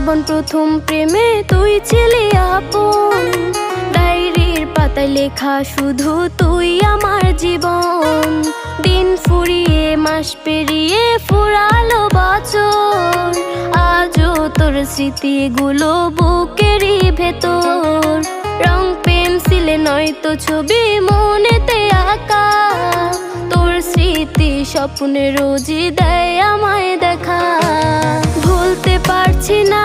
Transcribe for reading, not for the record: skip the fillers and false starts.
জীবন প্রথম প্রেমে তুই ছিলি আপন, ডায়েরির পাতায় লেখা শুধু তুই আমার জীবন। দিন ফুরিয়ে মাস পেরিয়ে ফুরালো বছর, আজও তোর স্মৃতিগুলো বুকেরই ভেতর। রং পেন্সিলে নয়তো ছবি মনেতে আঁকা, তোর স্মৃতি স্বপ্নে রোজই দেয় আমায় দেখা। ভুলতে পারছি না